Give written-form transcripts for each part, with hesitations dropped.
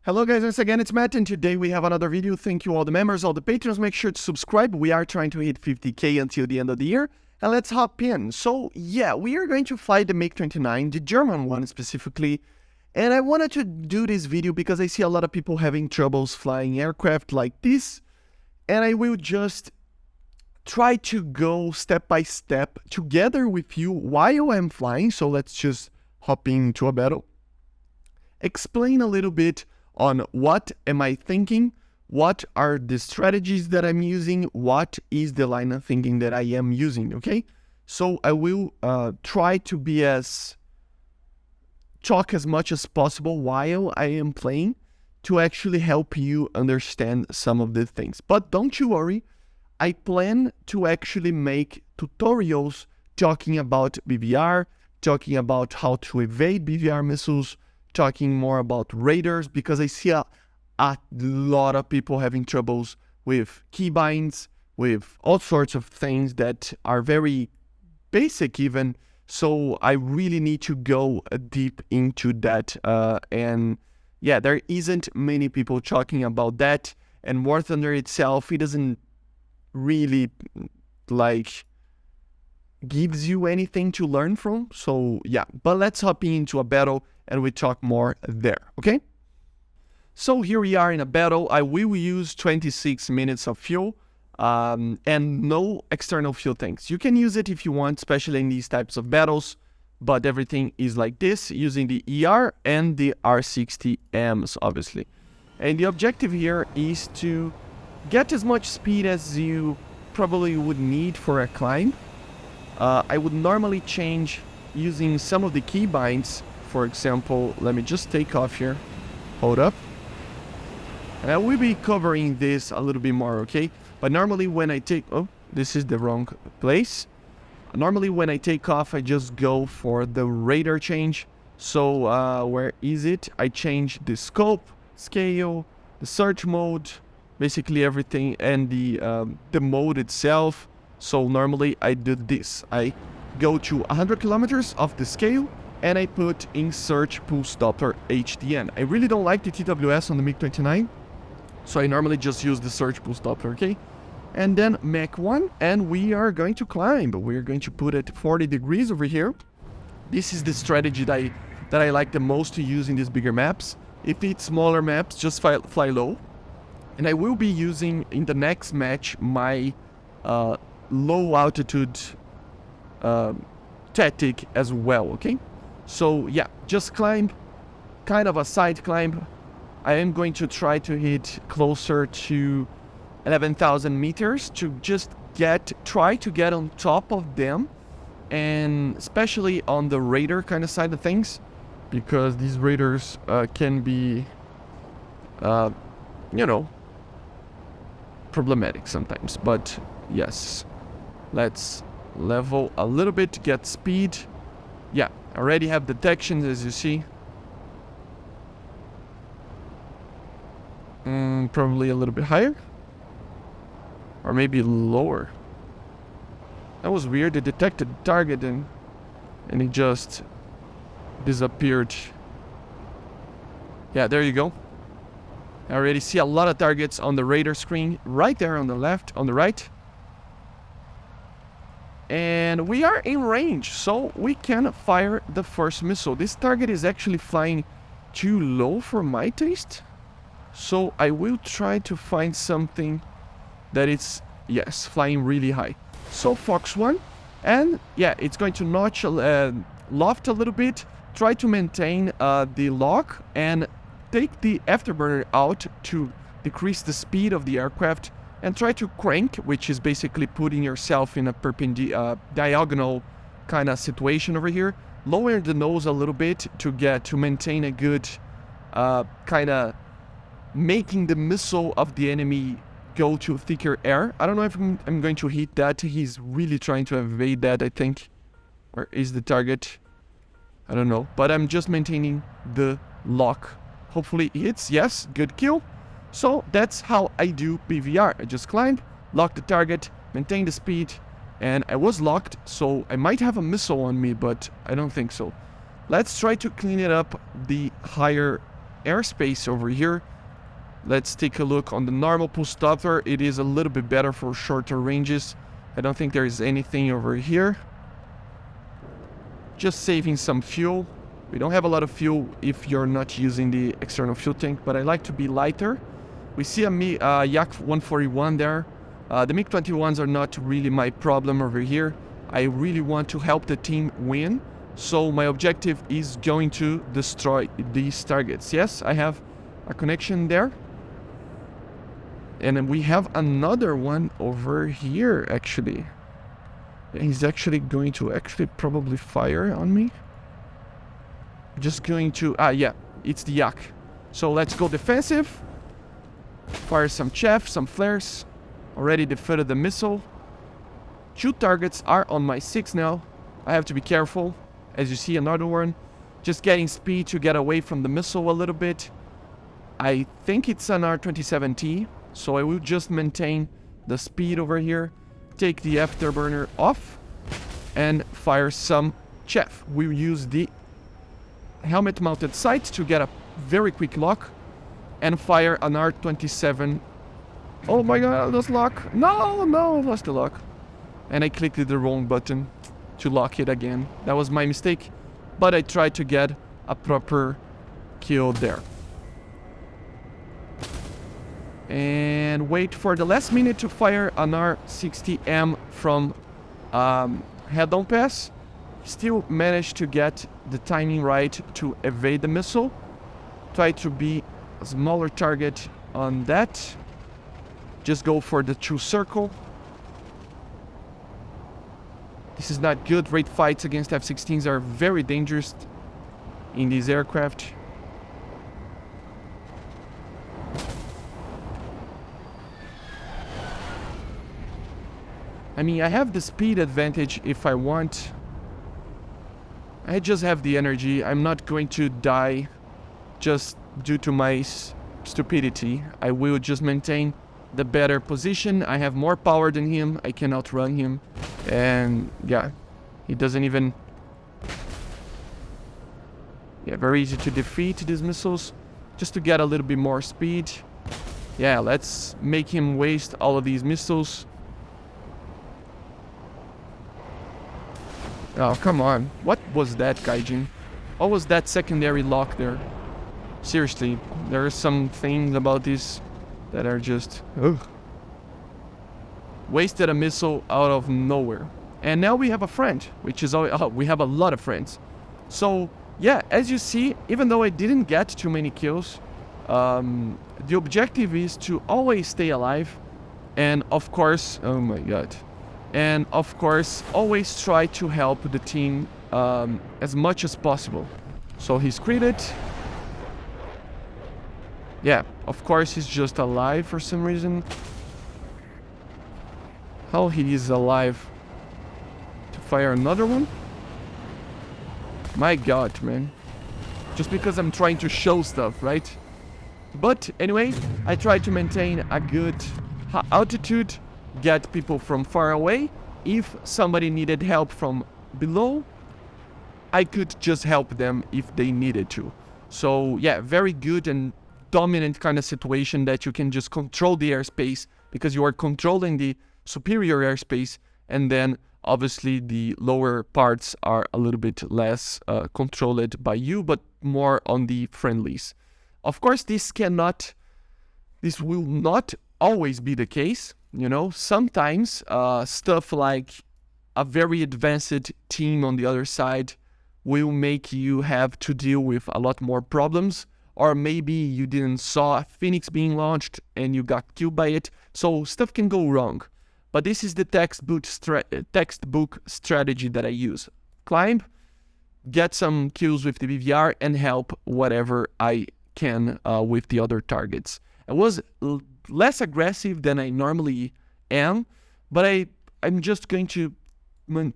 Hello guys, once again it's Matt, and today we have another video. Thank you all the members, all the patrons. Make sure to subscribe. We are trying to hit 50k until the end of the year. And let's hop in. So yeah, we are going to fly the MiG-29, the German one specifically. And I wanted to do this video because I see a lot of people having troubles flying aircraft like this. And I will just try to go step by step together with you while I'm flying. So let's just hop into a battle. Explain a little bit on what am I thinking, what are the strategies that I'm using, what is the line of thinking that I am using, okay? So I will try to be talk as much as possible while I am playing to actually help you understand some of the things. But don't you worry, I plan to actually make tutorials talking about BVR, talking about how to evade BVR missiles, talking more about radars, because I see a lot of people having troubles with keybinds, with all sorts of things that are very basic even. So I really need to go deep into that. And yeah, there isn't many people talking about that. And War Thunder itself, it doesn't really like gives you anything to learn from. So yeah, but let's hop into a battle and we talk more there, okay? So here we are in a battle. I will use 26 minutes of fuel and no external fuel tanks. You can use it if you want, especially in these types of battles, but everything is like this, using the ER and the R60Ms, obviously. And the objective here is to get as much speed as you probably would need for a climb. I would normally change using some of the keybinds. For example, let me just take off here. Hold up. And I will be covering this a little bit more, okay? But normally when I take... Oh, this is the wrong place. Normally when I take off, I just go for the radar change. So where is it? I change the scope, scale, the search mode, basically everything, and the mode itself. So normally I do this. I go to 100 kilometers of the scale, and I put in search pulse Doppler HDN. I really don't like the TWS on the MiG-29, so I normally just use the search pulse Doppler, okay? And then Mach 1, and we are going to climb. We're going to put it 40 degrees over here. This is the strategy that I like the most to use in these bigger maps. If it's smaller maps, just fly low. And I will be using in the next match my low altitude tactic as well, okay? So yeah, just climb, kind of a side climb. I am going to try to hit closer to 11,000 meters to just try to get on top of them, and especially on the radar kind of side of things, because these radars can be, you know, problematic sometimes. But yes, let's level a little bit to get speed. Yeah, I already have detections, as you see. Probably a little bit higher. Or maybe lower. That was weird. It detected the target and it just disappeared. Yeah, there you go. I already see a lot of targets on the radar screen. Right there on the left, on the right. And we are in range, so we can fire the first missile. This target is actually flying too low for my taste. So I will try to find something that is, yes, flying really high. So Fox 1, and yeah, it's going to notch, loft a little bit, try to maintain the lock, and take the afterburner out to decrease the speed of the aircraft, and try to crank, which is basically putting yourself in a diagonal kind of situation over here. Lower the nose a little bit to maintain a good kind of making the missile of the enemy go to thicker air. I don't know if I'm going to hit that. He's really trying to evade that, I think. Where is the target? I don't know. But I'm just maintaining the lock. Hopefully it hits. Yes, good kill. So that's how I do BVR. I just climb, lock the target, maintain the speed, and I was locked, so I might have a missile on me, but I don't think so. Let's try to clean it up the higher airspace over here. Let's take a look on the normal pulse thrower. It is a little bit better for shorter ranges. I don't think there is anything over here. Just saving some fuel. We don't have a lot of fuel if you're not using the external fuel tank, but I like to be lighter. We see a Yak 141 there. The MiG-21s are not really my problem over here. I really want to help the team win. So my objective is going to destroy these targets. Yes, I have a connection there. And then we have another one over here, actually. He's actually going to probably fire on me. Just going to... yeah, it's the Yak. So let's go defensive. Fire some chaff, some flares. Already defeated the missile. 2 targets are on my 6 now. I have to be careful. As you see, another one. Just getting speed to get away from the missile a little bit. I think it's an R-27T. So I will just maintain the speed over here. Take the afterburner off. And fire some chaff. We'll use the helmet mounted sight to get a very quick lock. And fire an R-27. Oh my god, I lost lock. No, I lost the lock. And I clicked the wrong button to lock it again. That was my mistake. But I tried to get a proper kill there. And wait for the last minute to fire an R-60M from head-on pass. Still managed to get the timing right to evade the missile. Try to be a smaller target on that. Just go for the true circle. This is not good. Raid fights against F-16s are very dangerous in these aircraft. I mean, I have the speed advantage if I want. I just have the energy. I'm not going to die just due to my stupidity. I will just maintain the better position. I have more power than him. I can outrun him. And yeah, he doesn't even... Yeah, very easy to defeat these missiles. Just to get a little bit more speed. Yeah, let's make him waste all of these missiles. Oh, come on. What was that, Gaijin? What was that secondary lock there? Seriously, there are some things about this that are just... Ugh. Wasted a missile out of nowhere. And now we have a friend, which is... we have a lot of friends. So, yeah, as you see, even though I didn't get too many kills, the objective is to always stay alive. And, of course... Oh my god. And, of course, always try to help the team as much as possible. So he's critted. Yeah, of course he's just alive for some reason. How he is alive? To fire another one? My god, man. Just because I'm trying to show stuff, right? But anyway, I try to maintain a good altitude. Get people from far away. If somebody needed help from below, I could just help them if they needed to. So yeah, very good and dominant kind of situation that you can just control the airspace because you are controlling the superior airspace, and then obviously the lower parts are a little bit less controlled by you, but more on the friendlies. Of course, this will not always be the case. You know, sometimes stuff like a very advanced team on the other side will make you have to deal with a lot more problems. Or maybe you didn't saw a Phoenix being launched and you got killed by it. So stuff can go wrong. But this is the textbook strategy that I use. Climb, get some kills with the BVR, and help whatever I can with the other targets. I was less aggressive than I normally am, but I'm just going to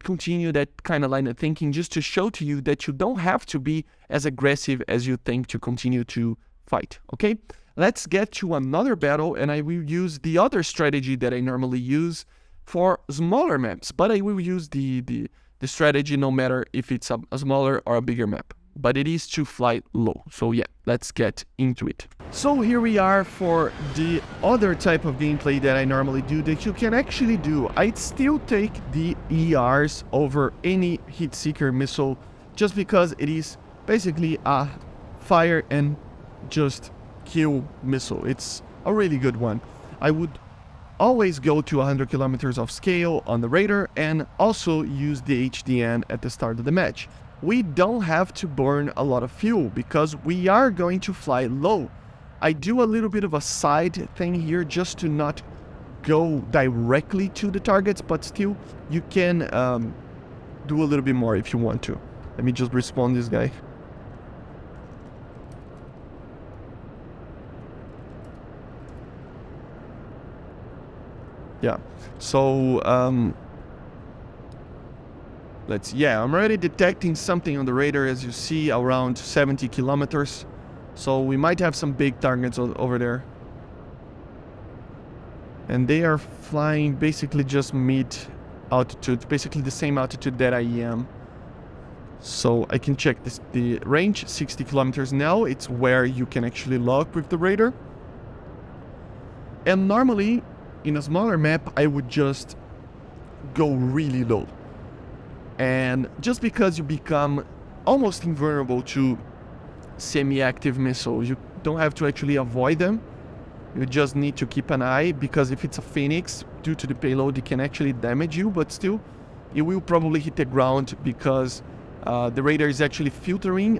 continue that kind of line of thinking just to show to you that you don't have to be as aggressive as you think to continue to fight, okay? Let's get to another battle, and I will use the other strategy that I normally use for smaller maps, but I will use the strategy no matter if it's a smaller or a bigger map. but it is to fly low. So yeah, let's get into it. So here we are for the other type of gameplay that I normally do that you can actually do. I'd still take the ERs over any heat seeker missile just because it is basically a fire and just kill missile. It's a really good one. I would always go to 100 kilometers of scale on the radar and also use the HDN at the start of the match. We don't have to burn a lot of fuel because we are going to fly low. I do a little bit of a side thing here just to not go directly to the targets, but still you can do a little bit more if you want to. Let me just respawn this guy. Yeah, so I'm already detecting something on the radar, as you see, around 70 kilometers. So we might have some big targets over there. And they are flying basically just mid altitude, basically the same altitude that I am. So I can check this, the range, 60 kilometers now. It's where you can actually lock with the radar. And normally, in a smaller map, I would just go really low. And just because you become almost invulnerable to semi-active missiles, you don't have to actually avoid them. You just need to keep an eye, because if it's a Phoenix, due to the payload, it can actually damage you, but still, it will probably hit the ground because the radar is actually filtering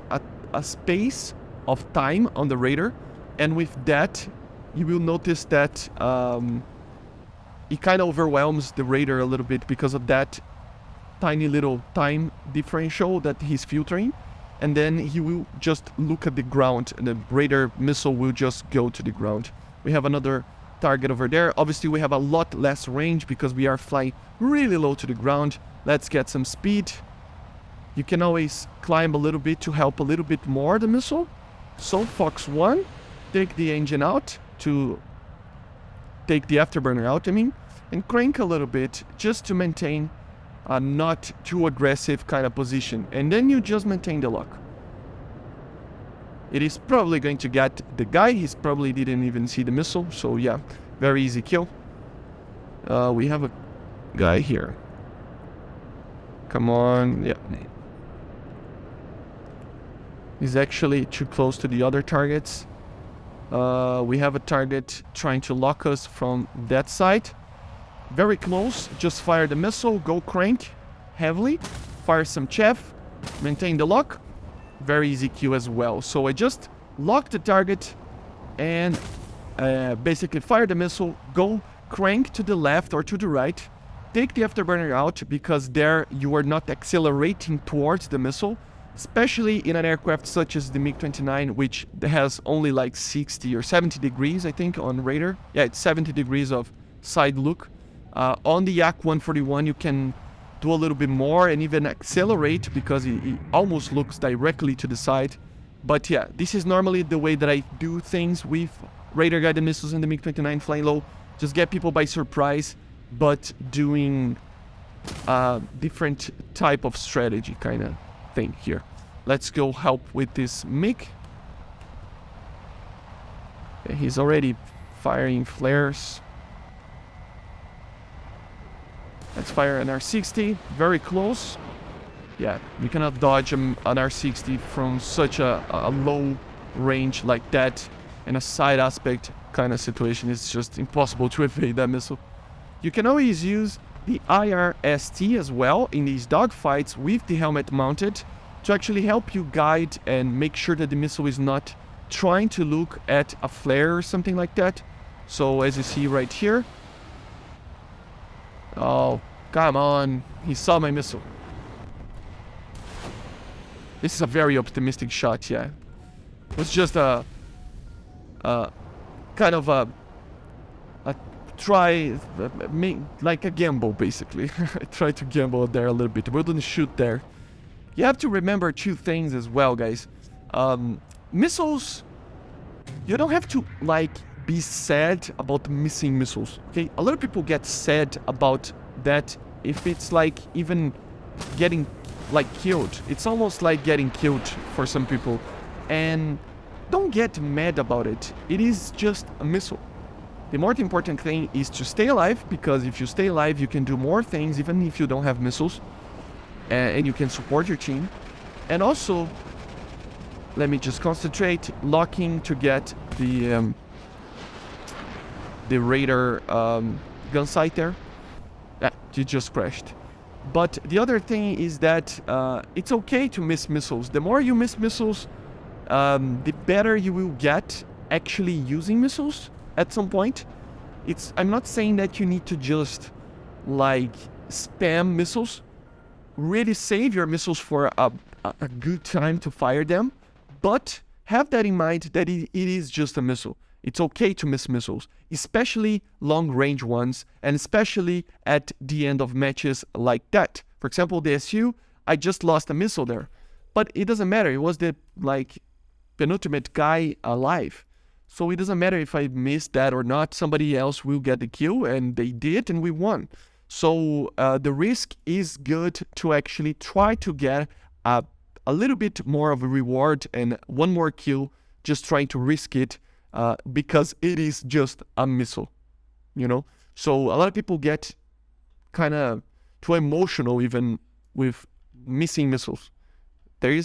a space of time on the radar. And with that, you will notice that it kind of overwhelms the radar a little bit because of that tiny little time differential that he's filtering. And then he will just look at the ground and the radar missile will just go to the ground. We have another target over there. Obviously we have a lot less range because we are flying really low to the ground. Let's get some speed. You can always climb a little bit to help a little bit more the missile. So Fox 1, take the engine out to take the afterburner out, and crank a little bit just to maintain a not too aggressive kind of position, and then you just maintain the lock. It is probably going to get the guy. He's probably didn't even see the missile, so yeah, very easy kill. We have a guy here. Come on, yeah. He's actually too close to the other targets. We have a target trying to lock us from that side. Very close, just fire the missile, go crank heavily, fire some chaff, maintain the lock. Very easy kill as well. So I just lock the target and basically fire the missile, go crank to the left or to the right, take the afterburner out, because there you are not accelerating towards the missile, especially in an aircraft such as the MiG-29, which has only like 60 or 70 degrees, I think, on radar. Yeah, it's 70 degrees of side look. On the Yak 141 you can do a little bit more and even accelerate because it almost looks directly to the side. But yeah, this is normally the way that I do things with radar guided missiles in the MiG-29 flying low. Just get people by surprise, but doing a different type of strategy kind of thing here. Let's go help with this MiG. Okay, he's already firing flares. Let's fire an R60, very close. Yeah, you cannot dodge an R60 from such a low range like that. In a side aspect kind of situation, it's just impossible to evade that missile. You can always use the IRST as well in these dogfights with the helmet mounted to actually help you guide and make sure that the missile is not trying to look at a flare or something like that. So as you see right here, oh, come on. He saw my missile. This is a very optimistic shot, yeah. It was just a kind of a try, like a gamble, basically. I tried to gamble there a little bit. We didn't shoot there. You have to remember two things as well, guys. Missiles, you don't have to, like, be sad about missing missiles, okay? A lot of people get sad about that if it's like even getting like killed. It's almost like getting killed for some people. And don't get mad about it. It is just a missile. The more important thing is to stay alive, because if you stay alive, you can do more things even if you don't have missiles. And you can support your team. And also, let me just concentrate, locking to get the radar gun sight there. You just crashed. But the other thing is that it's okay to miss missiles. The more you miss missiles, the better you will get actually using missiles at some point. I'm not saying that you need to just like spam missiles. Really save your missiles for a good time to fire them. But have that in mind that it is just a missile. It's okay to miss missiles, especially long-range ones, and especially at the end of matches like that. For example, the SU, I just lost a missile there. But it doesn't matter. It was the penultimate guy alive. So it doesn't matter if I missed that or not. Somebody else will get the kill, and they did, and we won. So the risk is good to actually try to get a little bit more of a reward and one more kill, just trying to risk it because it is just a missile, you know? So a lot of people get kind of too emotional even with missing missiles. There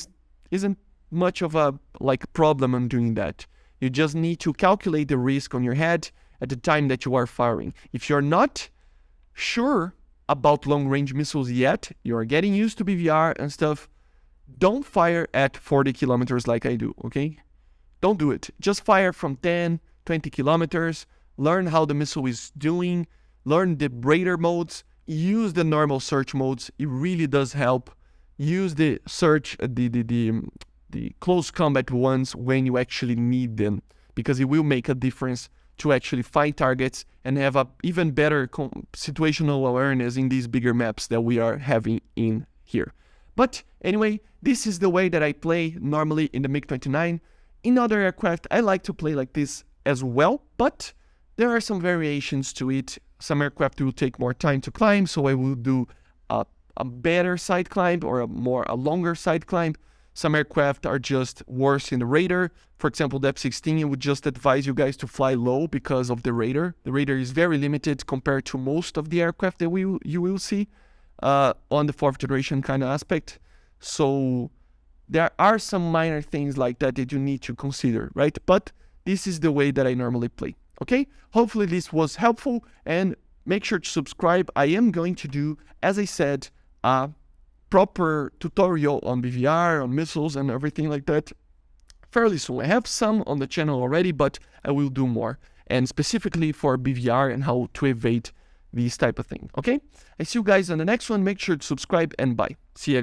isn't much of a problem on doing that. You just need to calculate the risk on your head at the time that you are firing. If you're not sure about long-range missiles yet, you're getting used to BVR and stuff, don't fire at 40 kilometers like I do, okay? Don't do it. Just fire from 10, 20 kilometers, learn how the missile is doing, learn the radar modes, use the normal search modes. It really does help. Use the search, the close combat ones when you actually need them, because it will make a difference to actually find targets and have a even better situational awareness in these bigger maps that we are having in here. But anyway, this is the way that I play normally in the MiG-29. In other aircraft, I like to play like this as well, but there are some variations to it. Some aircraft will take more time to climb, so I will do a better side climb or a longer side climb. Some aircraft are just worse in the radar. For example, the F-16, I would just advise you guys to fly low because of the radar. The radar is very limited compared to most of the aircraft that you will see on the 4th generation kind of aspect. So there are some minor things like that you need to consider, right? But this is the way that I normally play, okay? Hopefully this was helpful, and make sure to subscribe. I am going to do, as I said, a proper tutorial on BVR, on missiles and everything like that fairly soon. I have some on the channel already, but I will do more, and specifically for BVR and how to evade these type of things, okay? I see you guys on the next one. Make sure to subscribe, and bye. See you.